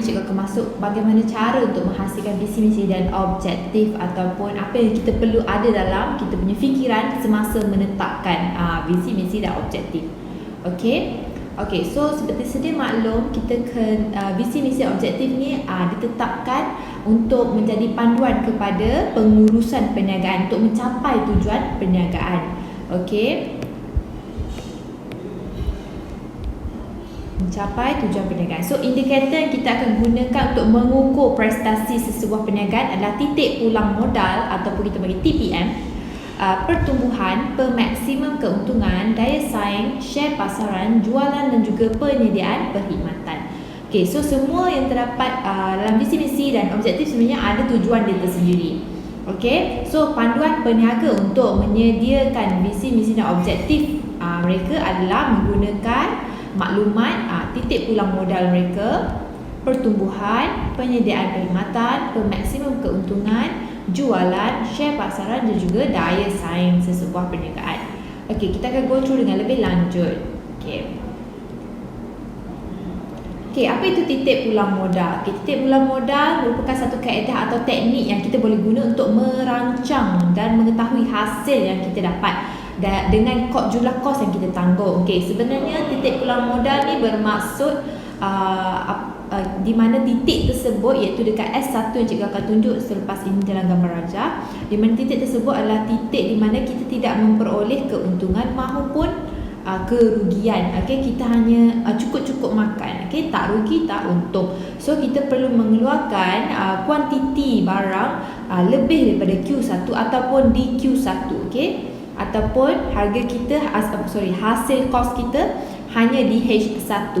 cikgu akan masuk bagaimana cara untuk menghasilkan visi misi dan objektif ataupun apa yang kita perlu ada dalam kita punya fikiran semasa menetapkan visi misi dan objektif. Okey, so seperti sedia maklum, kita visi misi objektif ni ditetapkan untuk menjadi panduan kepada pengurusan perniagaan untuk mencapai tujuan perniagaan. Okey, mencapai tujuan perniagaan. So indikator yang kita akan gunakan untuk mengukur prestasi sesebuah perniagaan adalah titik pulang modal ataupun kita bagi TPM, pertumbuhan, pemaksimum keuntungan, daya saing, share pasaran, jualan dan juga penyediaan perkhidmatan. Okey, so semua yang terdapat dalam visi misi dan objektif sebenarnya ada tujuan dia tersendiri. Okey, so panduan peniaga untuk menyediakan visi misi dan objektif mereka adalah menggunakan maklumat titik pulang modal mereka, pertumbuhan, penyediaan perkhidmatan, pemaksimum keuntungan, jualan, share pasaran dan juga daya saing sesebuah perniagaan. Okey, kita akan go through dengan lebih lanjut. Okey, apa itu titik pulang modal? Titik pulang modal merupakan satu kaedah atau teknik yang kita boleh guna untuk merancang dan mengetahui hasil yang kita dapat dengan jumlah kos yang kita tanggung. Okey, sebenarnya titik pulang modal ni bermaksud di mana titik tersebut iaitu dekat S1 yang cikgu akan tunjuk selepas ini dalam gambar rajah, di mana titik tersebut adalah titik di mana kita tidak memperoleh keuntungan maupun kerugian. Okey, kita hanya cukup-cukup makan. Okey, tak rugi tak untung. So kita perlu mengeluarkan kuantiti barang lebih daripada Q1 ataupun di Q1. Okey, ataupun harga kita hasil kos kita hanya di H1.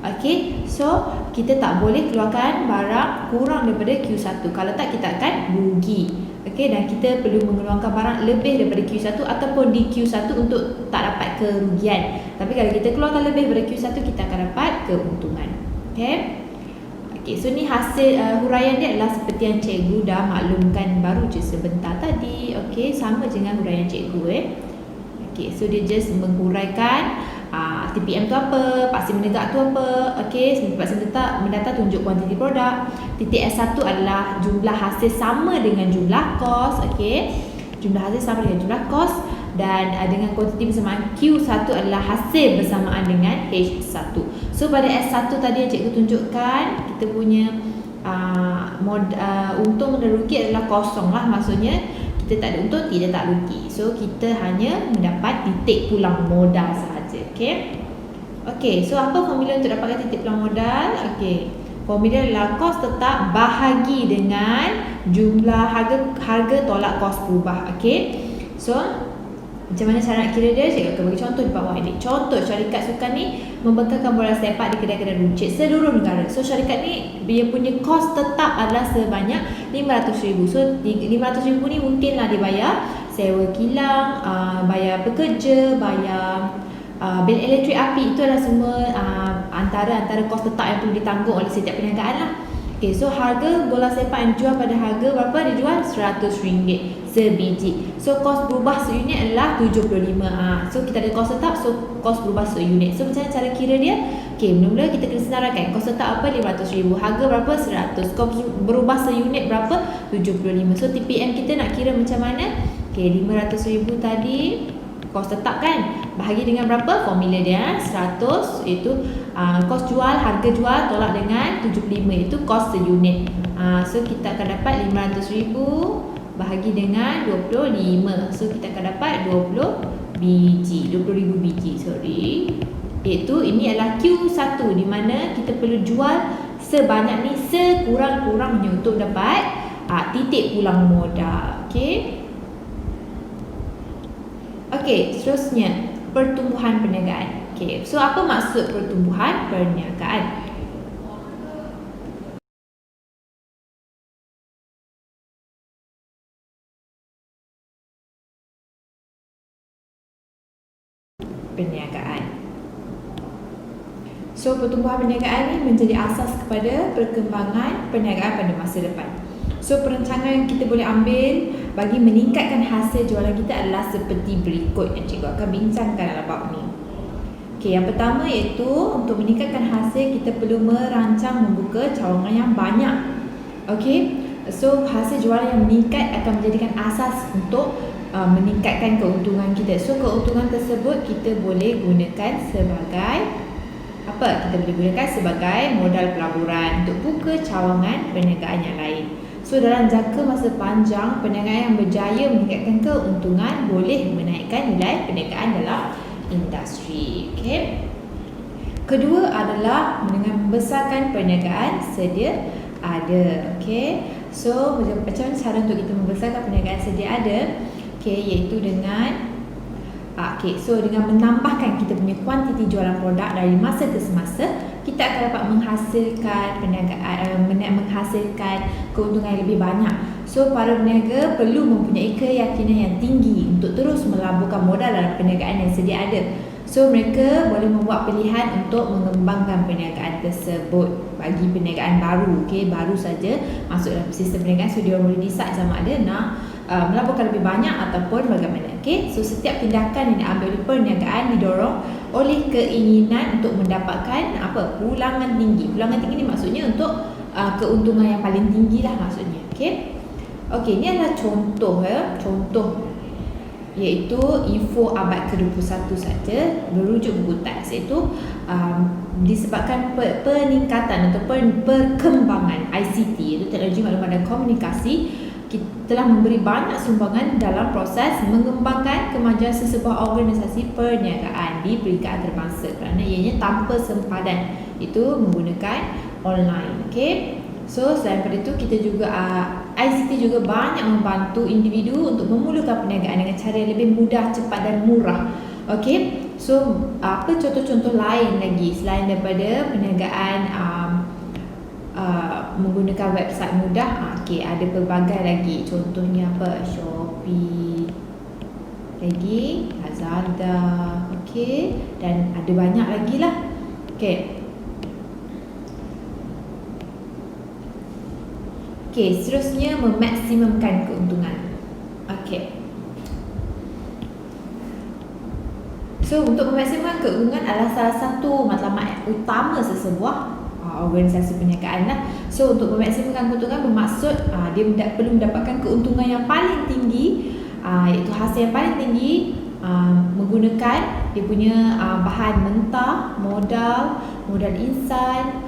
Okey, so kita tak boleh keluarkan barang kurang daripada Q1, kalau tak kita akan rugi. Okey, dan kita perlu mengeluarkan barang lebih daripada Q1 ataupun di Q1 untuk tak dapat kerugian. Tapi kalau kita keluarkan lebih daripada Q1, kita akan dapat keuntungan. Okey, so ni hasil huraian dia adalah seperti yang cikgu dah maklumkan baru je sebentar tadi. Okey, sama je dengan huraian cikgu. Okey, so dia just menghuraikan TPM tu apa, paksi menegak tu apa. Okey, paksi mendata tunjuk kuantiti produk. Titik S1 adalah jumlah hasil sama dengan jumlah kos. Okey, jumlah hasil sama dengan jumlah kos. Dan dengan kuantiti bersamaan Q1 adalah hasil bersamaan dengan H1. So pada S1 tadi yang cikgu tunjukkan, kita punya untung dan rugi adalah kosong lah. Maksudnya kita tak ada untung, tidak tak rugi. So kita hanya mendapat titik pulang modal sahaja. Okey, so apa formula untuk dapatkan titik pulang modal? Okey, formula adalah kos tetap bahagi dengan jumlah harga tolak kos berubah. Okey, so macam mana cara nak kira dia? Saya akan bagi contoh di bawah ini. Contoh, syarikat sukan ni membekalkan bola sepak di kedai-kedai runcit seluruh negara. So syarikat ni dia punya kos tetap adalah sebanyak RM500,000. So RM500,000 ni mungkinlah dibayar sewa kilang, bayar pekerja, bayar bil elektrik api. Itu adalah semua antara kos tetap yang perlu ditanggung oleh setiap perniagaan lah. Okey, so harga bola sepak yang dijual pada harga berapa? Dia jual RM100 sebiji. So kos berubah seunit adalah 75. So kita ada kos tetap, so kos berubah seunit. So macam mana cara kira dia? Okey, mula-mula kita kena senaraikan. Kos tetap apa? RM500,000. Harga berapa? 100. Kos berubah seunit berapa? 75. So TPM kita nak kira macam mana? Okey, RM500,000 tadi kos tetap kan, bahagi dengan berapa? Formula dia 100 iaitu kos jual, harga jual tolak dengan 75 iaitu kos seunit. So kita akan dapat RM500,000 bahagi dengan 25. So kita akan dapat 20 biji, 20,000 biji, iaitu ini adalah Q1 di mana kita perlu jual sebanyak ni sekurang-kurangnya untuk dapat titik pulang modal. Okey, seterusnya pertumbuhan perniagaan. Okey, so apa maksud pertumbuhan perniagaan? Perniagaan. So pertumbuhan perniagaan ini menjadi asas kepada perkembangan perniagaan pada masa depan. So perancangan yang kita boleh ambil bagi meningkatkan hasil jualan kita adalah seperti berikut yang cikgu akan bincangkan dalam bab ni. Okey, yang pertama iaitu untuk meningkatkan hasil kita perlu merancang membuka cawangan yang banyak. Okey. So hasil jualan yang meningkat akan menjadikan asas untuk meningkatkan keuntungan kita. So keuntungan tersebut kita boleh gunakan sebagai apa? Kita boleh gunakan sebagai modal pelaburan untuk buka cawangan perniagaan yang lain. So dalam jangka masa panjang, perniagaan yang berjaya meningkatkan keuntungan boleh menaikkan nilai perniagaan dalam industri. Okey. Kedua adalah dengan membesarkan perniagaan sedia ada. Okey. So macam mana cara untuk kita membesarkan perniagaan sedia ada? Okey, iaitu dengan so dengan menambahkan kita punya kuantiti jualan produk dari masa ke semasa, kita akan dapat menghasilkan perniagaan menghasilkan keuntungan yang lebih banyak. So para peniaga perlu mempunyai keyakinan yang tinggi untuk terus melaburkan modal dalam perniagaan yang sedia ada. So mereka boleh membuat pilihan untuk mengembangkan perniagaan tersebut bagi perniagaan baru. Okey, baru saja masuk dalam sistem perniagaan, so dia boleh decide sama ada nak melaburkan lebih banyak ataupun bagaimana. Okey, so setiap tindakan yang diambil oleh perniagaan didorong oleh keinginan untuk mendapatkan pulangan tinggi. Pulangan tinggi ni maksudnya untuk keuntungan yang paling tinggi lah maksudnya. Okey. Okey, ni adalah contoh contoh iaitu info abad ke-21 saja berujuk buku teks, iaitu disebabkan peningkatan atau perkembangan ICT, iaitu teknologi maklumat dan komunikasi, telah memberi banyak sumbangan dalam proses mengembangkan kemajuan sesebuah organisasi perniagaan di peringkat antarabangsa kerana ianya tanpa sempadan, itu menggunakan online. Okey. So selain daripada itu, kita juga ICT juga banyak membantu individu untuk memulakan perniagaan dengan cara yang lebih mudah, cepat dan murah. Okey. So apa contoh-contoh lain lagi selain daripada perniagaan menggunakan website mudah? Okey, ada pelbagai lagi. Contohnya apa? Shopee, lagi Lazada, okey, dan ada banyak lagi lah. Okey. Okey, seterusnya memaksimumkan keuntungan. Okey. So untuk memaksimumkan keuntungan adalah salah satu matlamat utama sesebuah organisasi perniagaan lah. So untuk memaksimumkan keuntungan bermaksud dia perlu mendapatkan keuntungan yang paling tinggi, iaitu hasil yang paling tinggi menggunakan dia punya bahan mentah, modal insan,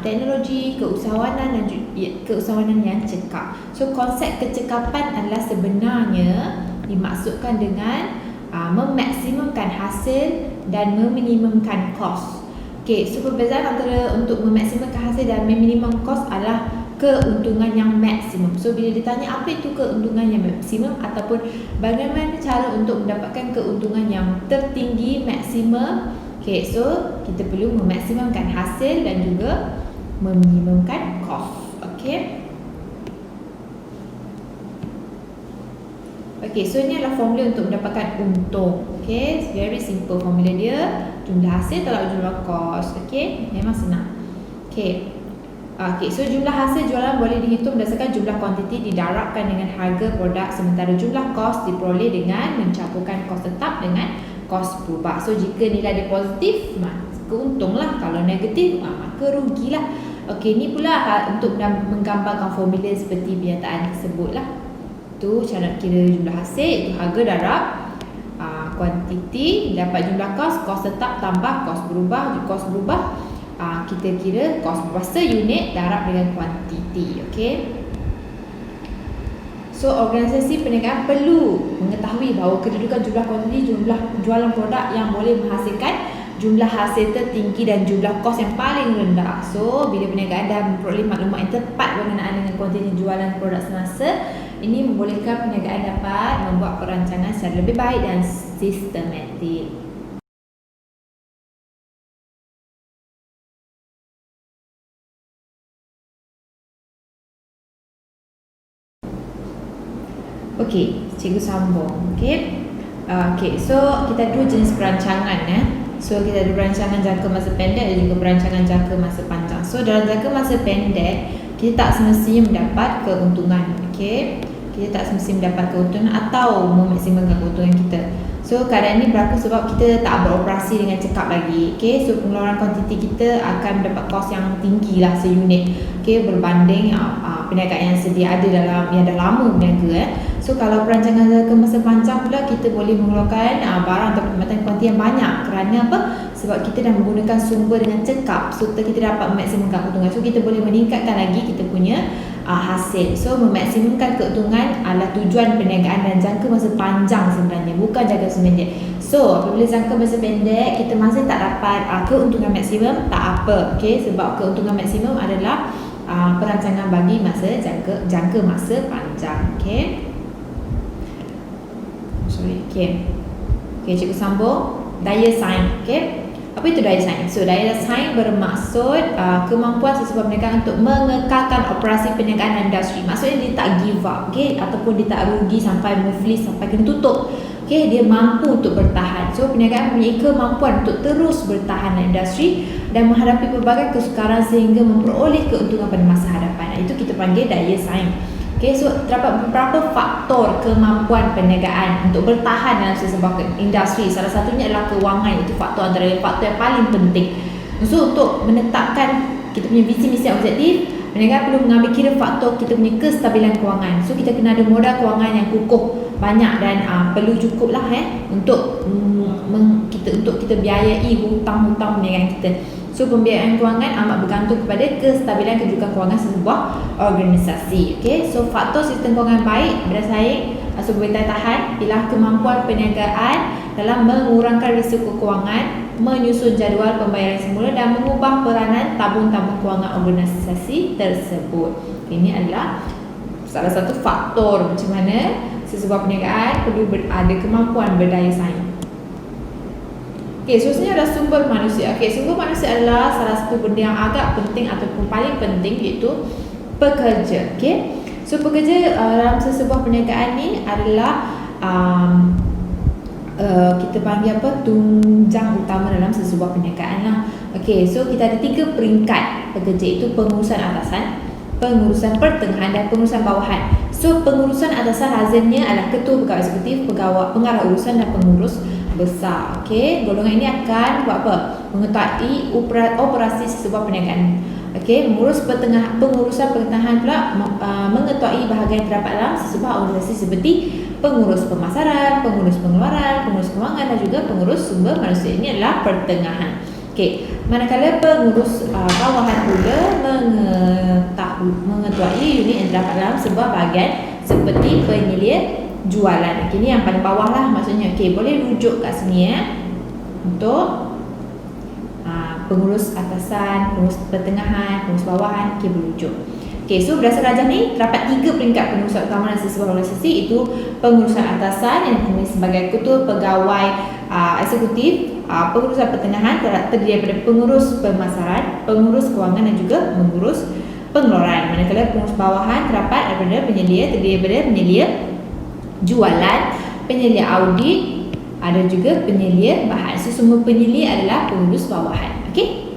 teknologi, keusahawanan dan keusahawanan yang cekap. So konsep kecekapan adalah sebenarnya dimaksudkan dengan memaksimumkan hasil dan meminimumkan kos. Okey, so perbezaan antara untuk memaksimumkan hasil dan meminimum kos adalah keuntungan yang maksimum. So bila ditanya apa itu keuntungan yang maksimum ataupun bagaimana cara untuk mendapatkan keuntungan yang tertinggi, maksimum, okey, so kita perlu memaksimumkan hasil dan juga meminimumkan kos. Okey. Okey, so ini adalah formula untuk mendapatkan untung. Okey, very simple formula dia. Jumlah hasil tolak jumlah kos. Okey, memang senang. Okey. Okey, so jumlah hasil jualan boleh dihitung berdasarkan jumlah kuantiti didarabkan dengan harga produk, sementara jumlah kos diperoleh dengan mencampurkan kos tetap dengan kos berubah. So jika nilai dia positif, keuntunglah. Kalau negatif, maka rugilah. Okey, ni pula untuk menggambarkan formula seperti pernyataan tersebutlah. Tu cara kira jumlah hasil, iaitu harga darab kuantiti dapat jumlah kos tetap tambah kos berubah. Kita kira kos berubah seunit darab dengan kuantiti. Okey. So organisasi perniagaan perlu mengetahui bahawa kedudukan jumlah kuantiti, jumlah jualan produk yang boleh menghasilkan jumlah hasil tertinggi dan jumlah kos yang paling rendah. So bila perniagaan dah memperoleh maklumat yang tepat berkenaan dengan kuantiti jualan produk semasa, ini membolehkan perniagaan dapat membuat perancangan secara lebih baik dan sistematik. Okey, cikgu sambung. Okey. So kita ada dua jenis perancangan So kita ada perancangan jangka masa pendek dan juga perancangan jangka masa panjang. So dalam jangka masa pendek, kita tak semestinya mendapat keuntungan. Okey. Kita tak semestinya mendapat keuntungan atau memaksimalkan keuntungan kita. So keadaan ini berlaku sebab kita tak beroperasi dengan cekap lagi. Okay, so pengeluaran kuantiti kita akan mendapat kos yang tinggi lah seunit. Okay, berbanding perniagaan yang sedia ada yang dah lama berniaga. So kalau perancangan jangka masa panjang pula, kita boleh mengeluarkan barang atau perkhidmatan kuantiti yang banyak. Kerana apa? Sebab kita dah menggunakan sumber dengan cekap, so kita dapat memaksimumkan keuntungan. So kita boleh meningkatkan lagi kita punya hasil. So memaksimumkan keuntungan adalah tujuan perniagaan dan jangka masa panjang sebenarnya, bukan jangka masa pendek. So apabila jangka masa pendek kita masih tak dapat keuntungan maksimum, tak apa. Okay, sebab keuntungan maksimum adalah perancangan bagi masa jangka masa panjang. Okay, cikgu sambung. Daya saing. Okay, apa itu daya saing? So daya saing bermaksud kemampuan sesebuah perniagaan untuk mengekalkan operasi perniagaan dan industri. Maksudnya dia tak give up, okay? Ataupun dia tak rugi sampai muflis, sampai kena tutup. Okay, dia mampu untuk bertahan. So perniagaan mempunyai kemampuan untuk terus bertahan dalam industri dan menghadapi pelbagai kesukaran sehingga memperoleh keuntungan pada masa hadapan. Itu kita panggil daya saing. Okay, so terdapat beberapa faktor kemampuan perniagaan untuk bertahan dalam sesebuah industri. Salah satunya adalah kewangan. Itu faktor antara faktor yang paling penting. So untuk menetapkan kita punya visi misi objektif, perniagaan perlu mengambil kira faktor kita punya kestabilan kewangan. So kita kena ada modal kewangan yang kukuh, banyak dan perlu cukup lah untuk kita biayai hutang-hutang perniagaan kita. So pembiayaan kewangan amat bergantung kepada kestabilan kedudukan kewangan sebuah organisasi. Okay, so faktor sistem kewangan baik, bersaing, boleh tahan ialah kemampuan perniagaan dalam mengurangkan risiko kewangan, menyusun jadual pembayaran semula dan mengubah peranan tabung-tabung kewangan organisasi tersebut. Ini adalah salah satu faktor macam mana sesebuah perniagaan perlu ada kemampuan berdaya saing. Okay, seterusnya adalah sumber manusia. Okay, sumber manusia adalah salah satu benda yang agak penting ataupun paling penting, iaitu pekerja. Okay, so pekerja dalam sesebuah perniagaan ni adalah kita panggil apa, tunjang utama dalam sesebuah perniagaan lah. Okay, so kita ada 3 peringkat pekerja, itu pengurusan atasan, pengurusan pertengahan dan pengurusan bawahan. So pengurusan atasan lazimnya adalah ketua pegawai eksekutif, pengarah urusan dan pengurus besar. Okey, golongan ini akan buat apa? Mengetahui operasi sesebuah perniagaan. Okey, pengurusan pertengahan pula mengetahui bahagian terdapat dalam sesebuah organisasi seperti pengurus pemasaran, pengurus pengeluaran, pengurus kewangan dan juga pengurus sumber manusia. Ini adalah pertengahan. Okey, manakala pengurus bawahan pula mengetahui unit yang terdapat dalam sebuah bahagian seperti penyelia jualan. Okay, ni yang paling bawah lah maksudnya. Okay, boleh rujuk kat sini untuk pengurus atasan, pengurus pertengahan, pengurus bawahan. Okay, berujuk. Okay, so berdasarkan rajah ni terdapat 3 peringkat pengurusan utama dalam sebuah organisasi, iaitu pengurusan atasan yang dipanggil sebagai ketua pegawai eksekutif, pengurusan pertengahan terdiri daripada pengurus pemasaran, pengurus kewangan dan juga pengurus pengeluaran. Manakala pengurus bawahan terdapat daripada penyelia, terdiri daripada penyelia jualan, penyelia audit, ada juga penyelia bahan. So semua penyelia adalah pengurus bawahan. Okey.